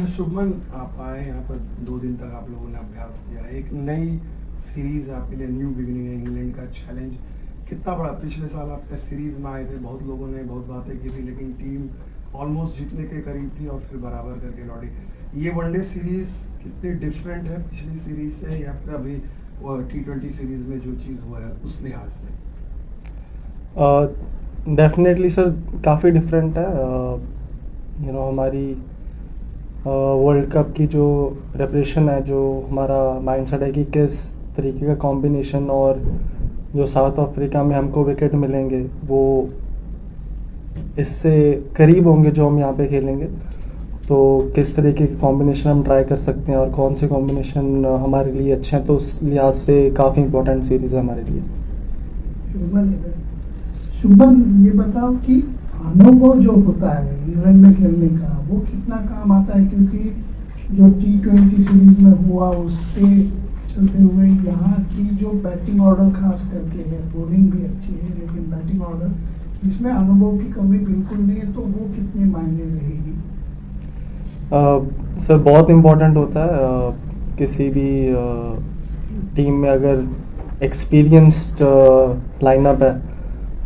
शुभमन, आप आए यहाँ पर 2 दिन तक आप लोगों ने अभ्यास किया, एक नई सीरीज आपके लिए न्यू बिगिनिंग है, इंग्लैंड का चैलेंज कितना बड़ा। पिछले साल आप टेस्ट सीरीज में आए थे, बहुत लोगों ने बहुत बातें की थी, लेकिन टीम ऑलमोस्ट जीतने के करीब थी और फिर बराबर करके लौटी। ये वनडे सीरीज कितनी डिफरेंट है पिछली सीरीज से, या फिर अभी T20 सीरीज में जो चीज़ हुआ है उस लिहाज से? डेफिनेटली सर, काफ़ी डिफरेंट है। हमारी वर्ल्ड कप की जो प्रिपरेशन है, जो हमारा माइंडसेट है कि किस तरीके का कॉम्बिनेशन, और जो साउथ अफ्रीका में हमको विकेट मिलेंगे वो इससे करीब होंगे जो हम यहाँ पे खेलेंगे। तो किस तरीके के कॉम्बिनेशन हम ट्राई कर सकते हैं और कौन से कॉम्बिनेशन हमारे लिए अच्छे हैं, तो उस लिहाज से काफ़ी इंपॉर्टेंट सीरीज़ है हमारे लिए। शुभन, ये बताओ कि अनुभव जो होता है इंग्लैंड में खेलने का वो कितना काम आता है, क्योंकि जो T20 सीरीज में हुआ उसके चलते हुए यहाँ की जो बैटिंग ऑर्डर खास करके है, बॉलिंग भी अच्छी है लेकिन बैटिंग ऑर्डर इसमें अनुभव की कमी बिल्कुल नहीं है, तो वो कितने मायने रहेगी? सर, बहुत इम्पोर्टेंट होता है किसी भी टीम में अगर एक्सपीरियंस्ड लाइनअप है,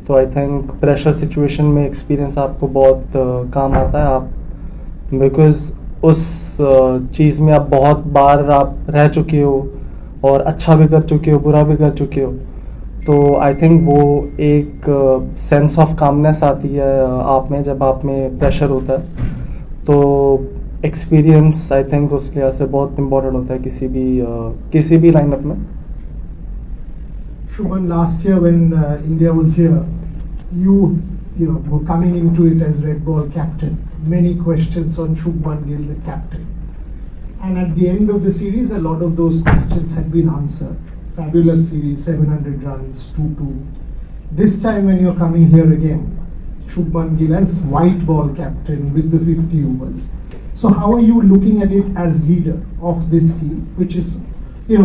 तो आई थिंक प्रेशर सिचुएशन में एक्सपीरियंस आपको बहुत काम आता है। आप बिकॉज़ उस चीज़ में आप बहुत बार आप रह चुके हो और अच्छा भी कर चुके हो, बुरा भी कर चुके हो, तो आई थिंक वो एक सेंस ऑफ कामनेस आती है आप में जब आप में प्रेशर होता है। तो एक्सपीरियंस आई थिंक उस लिहाज से बहुत इम्पोर्टेंट होता है किसी भी लाइनअप में। Shubman, last year when India was here, you know were coming into it as red ball captain. Many questions on Shubman Gill, the captain. And at the end of the series, a lot of those questions had been answered. Fabulous series, 700 runs, 2-2. This time when you're coming here again, Shubman Gill as white ball captain with the 50 overs. So how are you looking at it as leader of this team, which is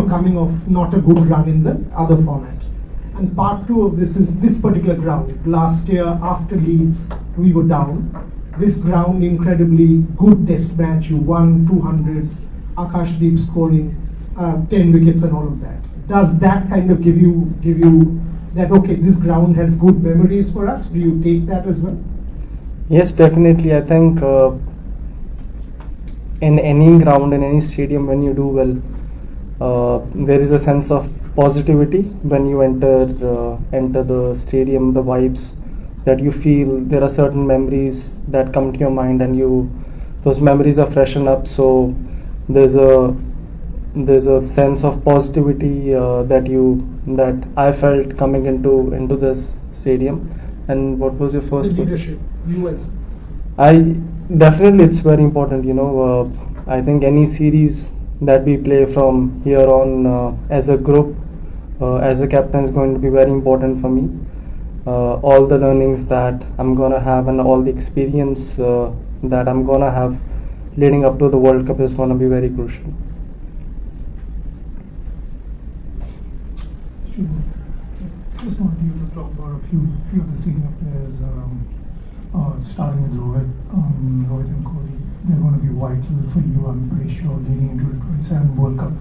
coming off not a good run in the other format? And part two of this is this particular ground. Last year after Leeds, we were down. This ground, incredibly good test match. You won 200s, Akashdeep scoring 10 wickets and all of that. Does that kind of give you that, okay, this ground has good memories for us? Do you take that as well? Yes, definitely. I think in any ground, in any stadium, when you do well, there is a sense of positivity when you enter the stadium. The vibes that you feel, there are certain memories that come to your mind, and those memories are freshened up. So there's a sense of positivity that I felt coming into this stadium. And what was your first The leadership, you as definitely, it's very important. I think any series that we play from here on as a group, as a captain, is going to be very important for me. All the learnings that I'm gonna have and all the experience that I'm gonna have leading up to the World Cup is gonna be very crucial. Just want you to talk about a few of the senior players, starting with Rohit and Kohli. They're going to be vital for you, I'm pretty sure, leading into the 27 World Cup.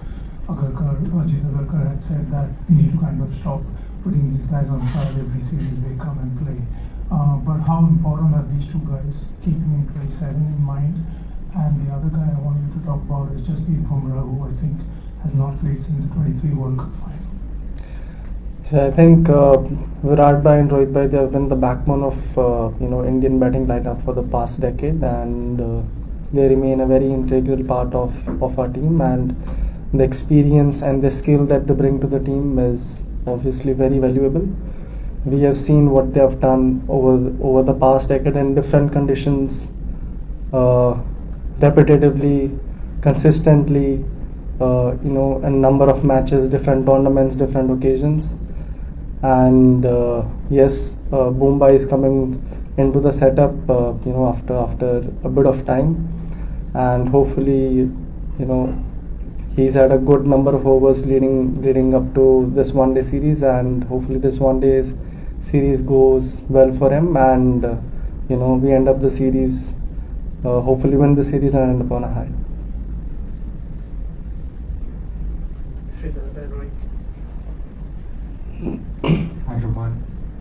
Ajit Agarkar had said that we need to kind of stop putting these guys on side every series they come and play. But how important are these two guys, keeping 27 in mind? And the other guy I want you to talk about is Jasprit Bumrah, who I think has not played since the 23 World Cup final. So I think Virat Bhai and Rohit Bhai, they have been the backbone of Indian batting lineup for the past decade, and they remain a very integral part of our team. And the experience and the skill that they bring to the team is obviously very valuable. We have seen what they have done over the past decade in different conditions, repetitively, consistently, a number of matches, different tournaments, different occasions. And yes, Mumbai is coming into the setup, after a bit of time, and hopefully, he's had a good number of overs leading up to this one-day series, and hopefully this one-day series goes well for him, and we end up the series hopefully win the series and end up on a high. Hi Shubhan,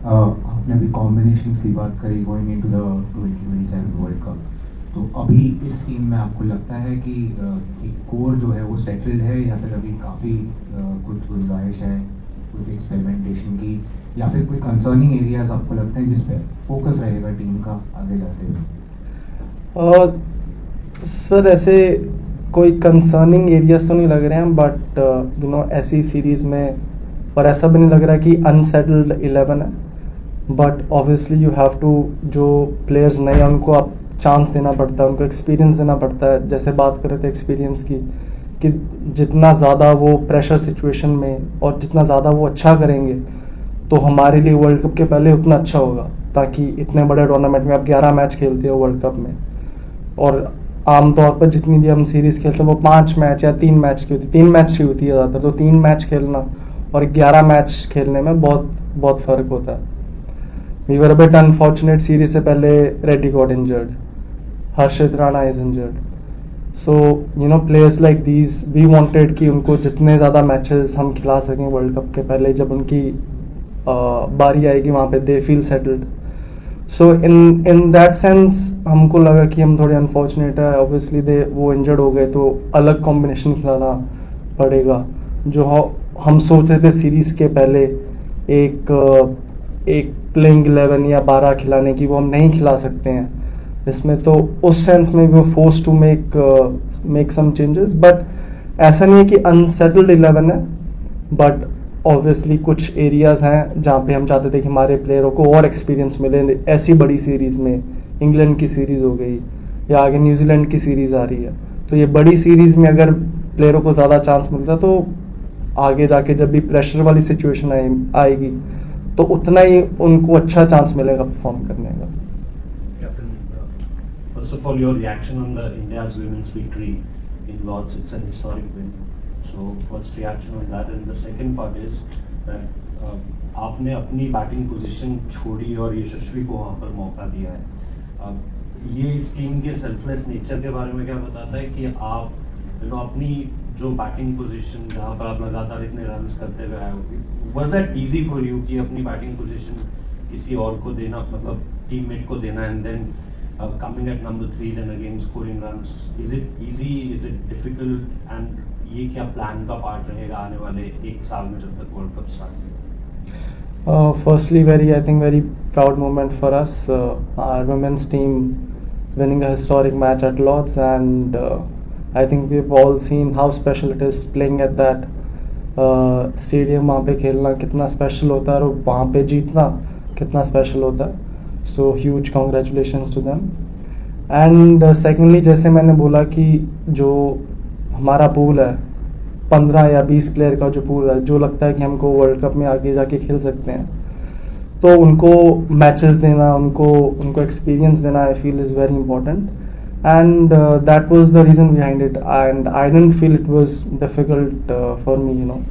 आपने अभी combinations की बात करी going into the 2027 world cup, तो अभी इस team में आपको लगता है कि एक कोर जो है वो सेटल्ड है या फिर अभी काफ़ी कुछ गुंजाइश है कुछ एक्सपेरिमेंटेशन की, या फिर कोई कंसर्निंग एरियाज आपको लगता है जिस पे फोकस रहेगा टीम का आगे जाते हुए? सर ऐसे कोई कंसर्निंग एरियाज तो नहीं लग रहे हैं, बट यू नो ऐसी सीरीज़ में और ऐसा भी नहीं लग रहा कि अनसेटल्ड 11 है, but obviously you have to, जो प्लेयर्स नए हैं उनको आप चांस देना पड़ता है, उनको एक्सपीरियंस देना पड़ता है। जैसे बात कर रहे थे एक्सपीरियंस की, कि जितना ज़्यादा वो प्रेशर सिचुएशन में और जितना ज़्यादा वो अच्छा करेंगे तो हमारे लिए वर्ल्ड कप के पहले उतना अच्छा होगा, ताकि इतने बड़े टूर्नामेंट में आप 11 मैच खेलते हो वर्ल्ड कप में, और आमतौर पर जितनी भी हम सीरीज़ खेलते हैं वो 5 मैच या 3 मैच की होती है, 3 मैच की होती है ज़्यादातर, तो 3 मैच खेलना और 11 मैच खेलने में बहुत फ़र्क होता है। We were a bit unfortunate, series से पहले Reddy got injured, Harshit Rana is injured, so you know players like these we wanted कि उनको जितने ज़्यादा मैचेस हम खिला सकें वर्ल्ड कप के पहले, जब उनकी बारी आएगी वहाँ पे they feel settled. So in that sense हमको लगा कि हम थोड़े अनफॉर्चुनेट है, ऑब्वियसली वो इंजर्ड हो गए तो अलग कॉम्बिनेशन खिलाना पड़ेगा। जो हम सोच रहे थे सीरीज़ के पहले एक प्लेइंग 11 या 12 खिलाने की, वो हम नहीं खिला सकते हैं इसमें, तो उस सेंस में वो force to make some changes. But ऐसा नहीं है कि अनसेटल्ड 11 है, बट ऑब्वियसली कुछ एरियाज़ हैं जहाँ पे हम चाहते थे कि हमारे प्लेयरों को और एक्सपीरियंस मिले ऐसी बड़ी सीरीज़ में। इंग्लैंड की सीरीज़ हो गई या आगे न्यूजीलैंड की सीरीज़ आ रही है, तो ये बड़ी सीरीज़ में अगर प्लेयरों को ज़्यादा चांस मिलता तो आगे जाके जब भी प्रेशर वाली सिचुएशन आएगी तो उतना ही उनको अच्छा चांस मिलेगा परफॉर्म करने का। First of all, your reaction on the India's women's victory in Lord's, it's an historic win. So first reaction on that, and the second part is that आपने अपनी बैटिंग पोजीशन छोड़ी और यशस्वी को वहाँ पर मौका दिया है। ये इस टीम के सेल्फलेस नेचर के बारे में क्या बताता है कि आप अपनी जो बैटिंग पोजीशन जहाँ पर आप लगातार इतने रन्स करते हुए आए हो, was that easy for you कि अपनी बैटिंग पोजीशन किसी और को देना, मतलब टीममेट को देना, and then coming at number 3 then again scoring runs? Is it easy, is it difficult, and ये क्या प्लान का पार्ट रहेगा आने वाले एक साल में जब तक world cup start? Firstly, I think very proud moment for us, our women's team winning a historic match at Lord's, and I think we've all seen how special it is playing at that stadium। वहाँ पे खेलना कितना special होता है और वहाँ पे जीतना कितना स्पेशल होता है। So huge congratulations to them. And secondly, जैसे मैंने बोला कि जो हमारा पूल है 15 या 20 प्लेयर का जो पूल है, जो लगता है कि हमको वर्ल्ड कप में आगे जाके खेल सकते हैं, तो उनको मैचेस देना, उनको एक्सपीरियंस देना I feel is very important, and that was the reason behind it, and I didn't feel it was difficult for me, you know.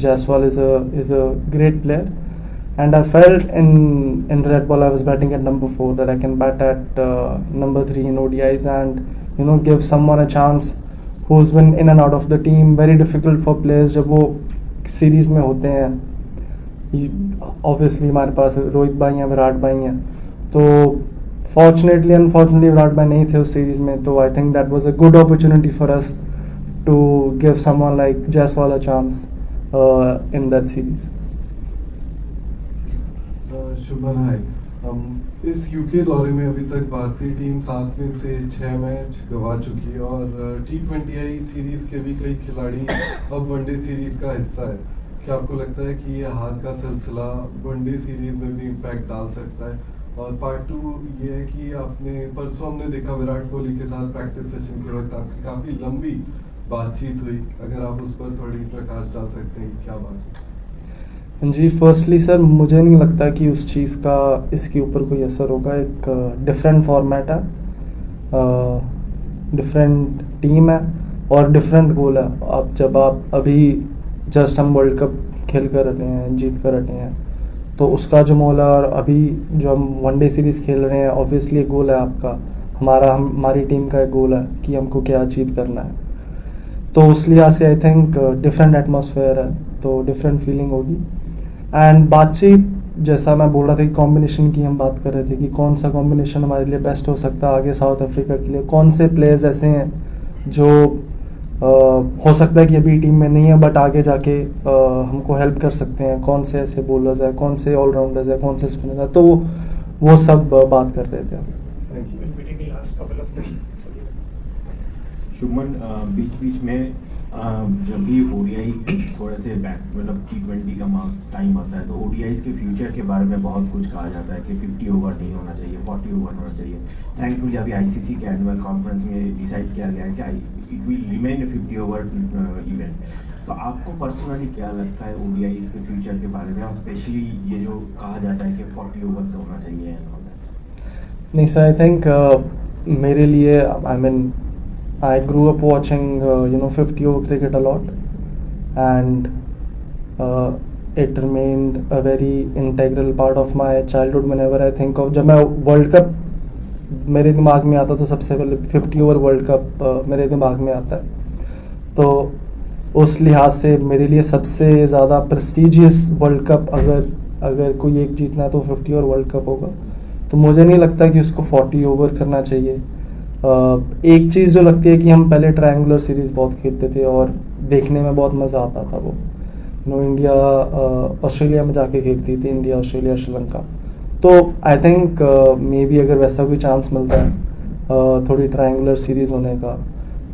Jaiswal is a great player, and I felt in red ball I was batting at number 4 that I can bat at number 3 in ODIs and give someone a chance who's been in and out of the team. Very difficult for players जब वो series में होते हैं। Obviously हमारे पास रोहित भाई हैं, विराट भाई हैं, तो फॉर्चुनेटली अनफॉर्चुनेटली विराट भाई नहीं थे उस सीरीज में, तो I think that was a good opportunity for us to give someone like Jaiswal a chance in that series. Shubhan, hi. इस यूके दौरे में अभी तक भारतीय टीम 7 में से 6 मैच गंवा चुकी है और T20I सीरीज के भी कई खिलाड़ी अब वनडे सीरीज का हिस्सा है। क्या आपको लगता है कि ये हार का सिलसिला वनडे सीरीज में भी इम्पैक्ट डाल सकता है? और पार्ट 2 ये है कि आपने परसों हमने देखा विराट कोहली के साथ प्रैक्टिस सेशन के वक्त आपकी काफ़ी लंबी बातचीत हुई, अगर आप उस पर थोड़ी प्रकाश डाल सकते हैं, क्या बात है? जी, फर्स्टली सर मुझे नहीं लगता कि उस चीज़ का इसके ऊपर कोई असर होगा। एक डिफरेंट फॉर्मेट है, डिफरेंट टीम है और डिफरेंट गोल है। अब जब आप अभी जस्ट हम वर्ल्ड कप खेल कर रहे हैं, जीत कर रहे हैं, तो उसका जो मोल है, और अभी जो हम वनडे सीरीज़ खेल रहे हैं ऑब्वियसली एक गोल है आपका हमारी टीम का एक गोल है कि हमको क्या अचीव करना है। तो उस लिहाज से आई थिंक डिफरेंट एटमॉस्फेयर है, तो डिफरेंट फीलिंग होगी। एंड बातचीत, जैसा मैं बोल रहा था कि कॉम्बिनेशन की हम बात कर रहे थे कि कौन सा कॉम्बिनेशन हमारे लिए बेस्ट हो सकता है आगे साउथ अफ्रीका के लिए, कौन से प्लेयर्स ऐसे हैं जो हो सकता है कि अभी टीम में नहीं है बट आगे जाके हमको हेल्प कर सकते हैं, कौन से ऐसे बॉलर्स हैं, कौन से ऑलराउंडर्स हैं, कौन से स्पिनर हैं, तो वो सब बात कर रहे थे। शुभमन, बीच बीच में जब भी ओडीआई थोड़े से बैक मतलब T20 का टाइम आता है तो ओडीआईज के फ्यूचर के बारे में बहुत कुछ कहा जाता है कि 50 ओवर नहीं होना चाहिए, 40 ओवर होना चाहिए। थैंकफुली अभी आईसीसी के एनुअल कॉन्फ्रेंस में डिसाइड किया गया है कि it will remain A 50 over event. तो आपको पर्सनली क्या लगता है ओडीआईज के फ्यूचर के बारे में, और स्पेशली ये जो कहा जाता है कि 40 ओवर से होना चाहिए? नहीं सर, आई थिंक मेरे लिए I grew up watching 50 over cricket a lot, and it remained a very integral part of my childhood. Whenever I think of, जब मैं वर्ल्ड कप मेरे दिमाग में आता तो सबसे पहले 50 ओवर वर्ल्ड कप मेरे दिमाग में आता है। तो उस लिहाज से मेरे लिए सबसे ज़्यादा प्रेस्टिजियस वर्ल्ड कप अगर कोई एक जीतना है तो 50 ओवर वर्ल्ड कप होगा। तो मुझे नहीं लगता कि उसको 40 ओवर करना चाहिए। एक चीज़ जो लगती है कि हम पहले ट्रायंगुलर सीरीज़ बहुत खेलते थे और देखने में बहुत मज़ा आता था। वो इंडिया ऑस्ट्रेलिया में जाके खेलती थी, इंडिया ऑस्ट्रेलिया श्रीलंका। तो आई थिंक मे बी अगर वैसा कोई चांस मिलता है थोड़ी ट्रायंगुलर सीरीज़ होने का,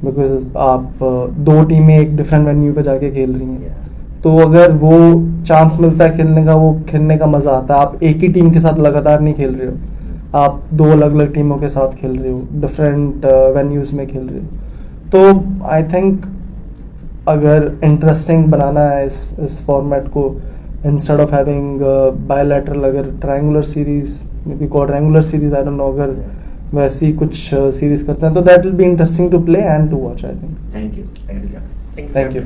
बिकॉज आप दो टीमें एक डिफरेंट वेन्यू पे जाके खेल रही हैं, तो अगर वो चांस मिलता है खेलने का, वो खेलने का मज़ा आता है। आप एक ही टीम के साथ लगातार नहीं खेल रहे हो, आप दो अलग अलग टीमों के साथ खेल रहे हो, डिफरेंट वेन्यूज़ में खेल रहे हो। तो आई थिंक अगर इंटरेस्टिंग बनाना है इस फॉर्मेट को, इंस्टेड ऑफ हैविंग बायलैटरल, अगर triangular series, maybe quadrangular series, I don't know, अगर वैसी कुछ सीरीज करते हैं तो that will be interesting to play and to watch, I think. Thank you. Thank you.